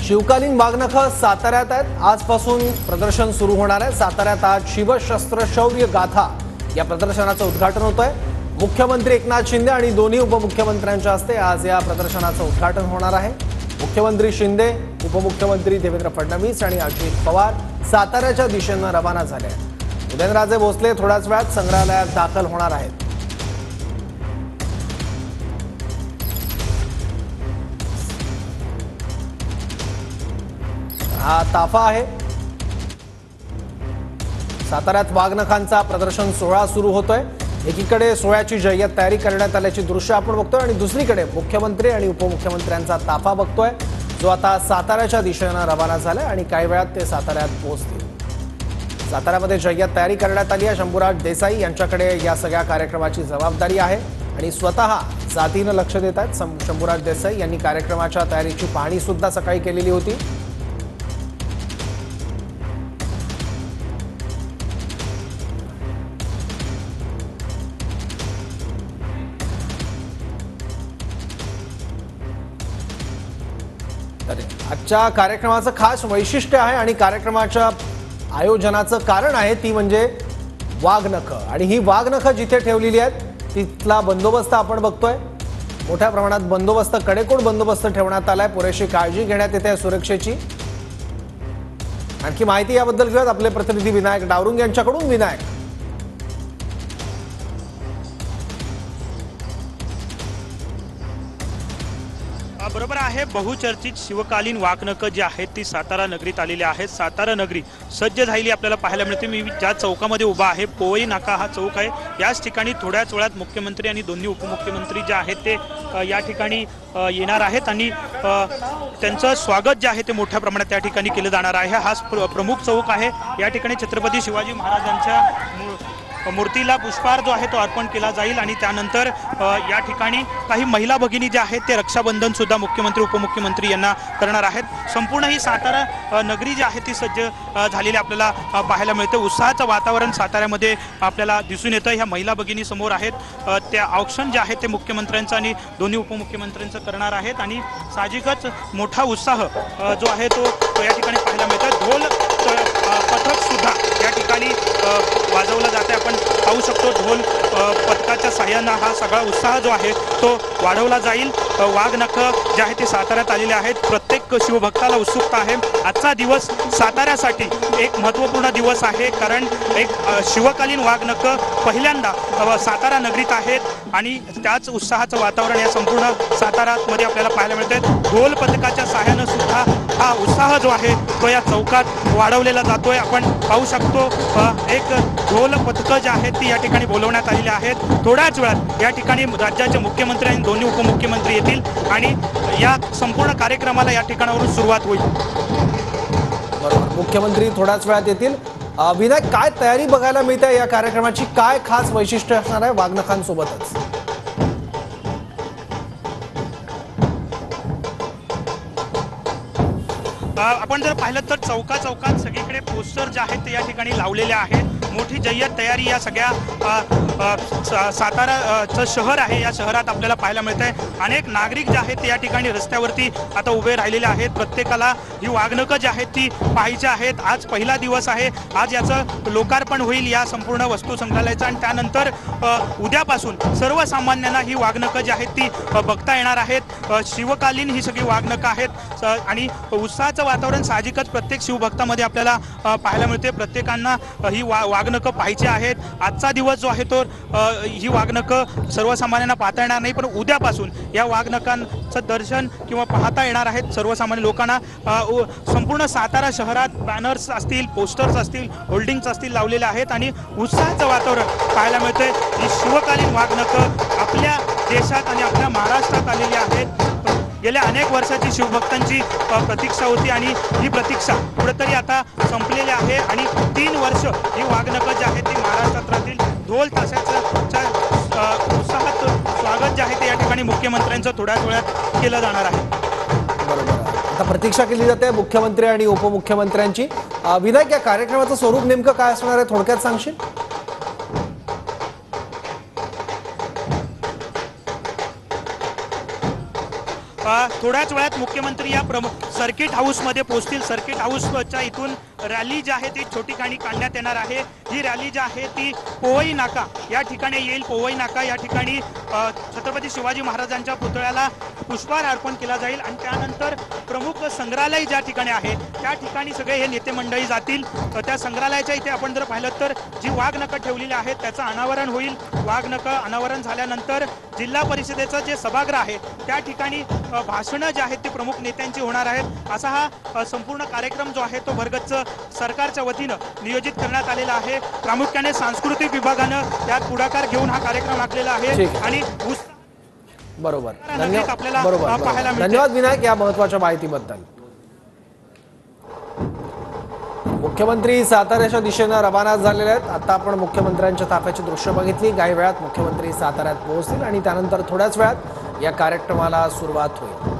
शिवकालीन वाघनख साताऱ्यात आहेत। आजपासून प्रदर्शन सुरू होणार आहे। साताऱ्यात आज शिवशस्त्र शौर्य गाथा या प्रदर्शनाचं उद्घाटन होतंय। मुख्यमंत्री एकनाथ शिंदे आणि दोन्ही उपमुख्यमंत्र्यांच्या हस्ते आज या प्रदर्शनाचं उद्घाटन होणार आहे। मुख्यमंत्री शिंदे, उपमुख्यमंत्री देवेंद्र फडणवीस आणि अजित पवार साताऱ्याच्या दिशेने रवाना झाले आहेत। उदयनराजे भोसले थोड्याच वेळात संग्रहालयात दाखल होणार आहेत। हा ताफा आहे। साताऱ्यात वाघनखांचा प्रदर्शन सोहळा सुरू होतोय। एकीकडे सोहळ्याची जय्यत तयारी करण्यात आल्याची दृश्य आपण बघतोय आणि दुसरीकडे मुख्यमंत्री आणि उपमुख्यमंत्र्यांचा ताफा बघतोय, जो आता साताऱ्याच्या दिशेने रवाना झालाय आणि काही वेळात ते साताऱ्यात पोहोचतील। साताऱ्यामध्ये जय्यत तयारी करण्यात आली आहे। शंभूराज देसाई यांच्याकडे या सगळ्या कार्यक्रमाची जबाबदारी आहे आणि स्वतः जातीनं लक्ष देत आहेत। शंभूराज देसाई यांनी कार्यक्रमाच्या तयारीची पाहणी सुद्धा सकाळी केलेली होती। आजच्या कार्यक्रमाचं खास वैशिष्ट्य आहे आणि कार्यक्रमाच्या आयोजनाचं कारण आहे ती म्हणजे वाघनख। आणि ही वाघनख जिथे ठेवलेली आहेत तिथला बंदोबस्त आपण बघतोय। मोठ्या प्रमाणात बंदोबस्त, कडेकोट बंदोबस्त ठेवण्यात आलाय। पुरेशी काळजी घेण्यात येते सुरक्षेची। आणखी माहिती याबद्दल घेऊयात आपले प्रतिनिधी विनायक डावरुंग यांच्याकडून। विनायक, बरोबर आहे। बहुचर्चित शिवकालीन वाघनख जी आहेत ती सातारा नगरीत आलेली आहेत। सातारा नगरी सज्ज झालेली आपल्याला पाहायला मिळते। मी ज्या चौकामध्ये उभा आहे, पोवई नाका हा चौक आहे। याच ठिकाणी थोड्याच वेळात मुख्यमंत्री आणि दोन्ही उपमुख्यमंत्री जे आहेत ते या ठिकाणी येणार आहेत आणि त्यांचं स्वागत जे आहे ते मोठ्या प्रमाणात त्या ठिकाणी केलं जाणार आहे। हा प्रमुख चौक आहे। या ठिकाणी छत्रपती शिवाजी महाराजांच्या मूर्तीला पुष्पहार जो आहे तो अर्पण केला जाईल आणि त्यानंतर या ठिकाणी काही महिला भगिनी ज्या आहेत ते रक्षाबंधन सुद्धा मुख्यमंत्री उपमुख्यमंत्री यांना करणार आहेत। संपूर्ण ही सातारा नगरी जी आहे ती सज्ज झालेली आपल्याला पाहायला मिळते। उत्साहाचं वातावरण साताऱ्यामध्ये आपल्याला दिसून येतं। ह्या महिला भगिनी समोर आहेत, त्या औक्षण जे आहे ते मुख्यमंत्र्यांचं आणि दोन्ही उपमुख्यमंत्र्यांचं करणार आहेत आणि साहजिकच मोठा उत्साह जो आहे तो या ठिकाणी पाहायला मिळतो। ढोल पथक सुद्धा या ठिकाणी वाजवलं जाते। आपण पाहू शकतो ढोल पथकाच्या साह्यानं हा सगळा उत्साह जो आहे तो वाढवला जाईल। वाघनख जे आहे ते साताऱ्यात आलेले आहेत। प्रत्येक शिवभक्ताला उत्सुकता आहे। आजचा दिवस साताऱ्यासाठी एक महत्त्वपूर्ण दिवस आहे, कारण एक शिवकालीन वाघनख पहिल्यांदा सातारा नगरीत आहेत आणि त्याच उत्साहाचं वातावरण या संपूर्ण साताऱ्यामध्ये आपल्याला पाहायला मिळते। ढोल पथकाच्या साह्यानं सुद्धा हा उत्साह जो आहे तो या चौकात वाढवलेला जातोय। आपण पाहू शकतो एक ढोल पथकं जे आहेत ती या ठिकाणी बोलवण्यात आलेली आहेत। थोड्याच वेळात या ठिकाणी राज्याचे मुख्यमंत्री आणि दोन्ही उपमुख्यमंत्री येतील आणि या संपूर्ण कार्यक्रमाला या ठिकाणावरून सुरुवात होईल। बरोबर, मुख्यमंत्री थोड्याच वेळात येतील। विनायक, काय तयारी बघायला मिळते या कार्यक्रमाची? काय खास वैशिष्ट्य असणार आहे वाघनखांसोबतच? आपण जर पाहिलं तर चौकात सगळीकडे पोस्टर जे आहेत ते या ठिकाणी लावलेले आहेत। मोठी जय्यत तयारी या सगळ्या साताराचं शहर आहे, या शहरात आपल्याला पाहायला मिळत आहे। अनेक नागरिक जे आहेत ते या ठिकाणी रस्त्यावरती आता उभे राहिलेले आहेत। प्रत्येकाला ही वाघनख जी आहेत ती पाहायची आहेत। आज पहिला दिवस आहे। आज याचं लोकार्पण होईल या संपूर्ण वस्तू संग्रहालयाचं आणि त्यानंतर उद्यापासून सर्वसामान्यांना ही वाघनख जी आहेत ती बघता येणार आहेत। शिवकालीन ही सगळी वाघनख आहेत आणि उत्साहाचं वातावरण साहजिकच प्रत्येक शिवभक्तामध्ये आपल्याला पाहायला मिळते। प्रत्येकांना ही वाघनख पाहायची आहेत। आजचा दिवस जो आहे तो ही वाघनख सर्वसामान्यांना पाहता येणार नाही, पण उद्यापासून या वाघनखांचं दर्शन किंवा पाहता येणार आहेत सर्वसामान्य लोकांना। संपूर्ण सातारा शहरात बॅनर्स असतील, पोस्टर्स असतील, होल्डिंग्स असतील लावलेले आहेत आणि उत्साहाचं वातावरण पाहायला मिळतंय। ही शिवकालीन वाघनख आपल्या देशात आणि आपल्या महाराष्ट्रात आलेली आहेत। गेल्या अनेक वर्षाची शिवभक्तांची प्रतीक्षा होती आणि ही प्रतीक्षा कुठेतरी आता संपलेली आहे आणि 3 वर्ष ही वाघनख जी आहे ती महाराष्ट्रात राहतील। ढोल ताशाचं उत्साहात स्वागत जे आहे ते या ठिकाणी मुख्यमंत्र्यांचं थोड्याच वेळात केलं जाणार आहे। बरोबर, आता प्रतीक्षा केली जाते मुख्यमंत्री आणि उपमुख्यमंत्र्यांची। विनायक, या कार्यक्रमाचं स्वरूप नेमकं काय असणार आहे, थोडक्यात सांगशील? थोड्याच वेळात मुख्यमंत्री या सर्किट हाऊसमध्ये पोहोचतील. सर्किट हाऊसच्या इथून रॅली जी आहे ती छोटी ठिकाणी काढण्यात येणार आहे. ही रॅली जी आहे ती पोवई नाका या ठिकाणी येईल. पोवई नाका या ठिकाणी छत्रपती शिवाजी महाराजांच्या पुतळ्याला पुष्पहार अर्पण केला जाईल आणि त्यानंतर प्रमुख संग्रहालय ज्या ठिकाणी आहे त्या ठिकाणी सगळे हे नेते मंडळी जातील. त्या संग्रहालयाच्या इथे आपण जर पाहिलं तर जी वाघनखं ठेवलेली आहेत त्याचं अनावरण होईल. वाघनखं अनावरण झाल्यानंतर जिल्हा परिषदेचं जे सभागृह आहे त्या ठिकाणी भाषणं जी आहेत ती प्रमुख नेत्यांची होणार आहेत. असा हा संपूर्ण कार्यक्रम जो आहे तो भरगच्च सरकारच्या वतीनं नियोजित करण्यात आलेला आहे. प्रामुख्याने सांस्कृतिक विभागानं त्यात पुढाकार घेऊन हा कार्यक्रम आखलेला आहे आणि बरोबर आपल्याला बरोबर पाहायला मिळते. धन्यवाद विनायक या महत्त्वाच्या माहितीबद्दल. मुख्यमंत्री साताऱ्याच्या दिशेनं रवाना झालेले आहेत. आता आपण मुख्यमंत्र्यांच्या ताफ्याची दृश्य बघितली. काही वेळात मुख्यमंत्री साताऱ्यात पोहोचतील आणि त्यानंतर थोड्याच वेळात या कार्यक्रमाला सुरुवात होईल.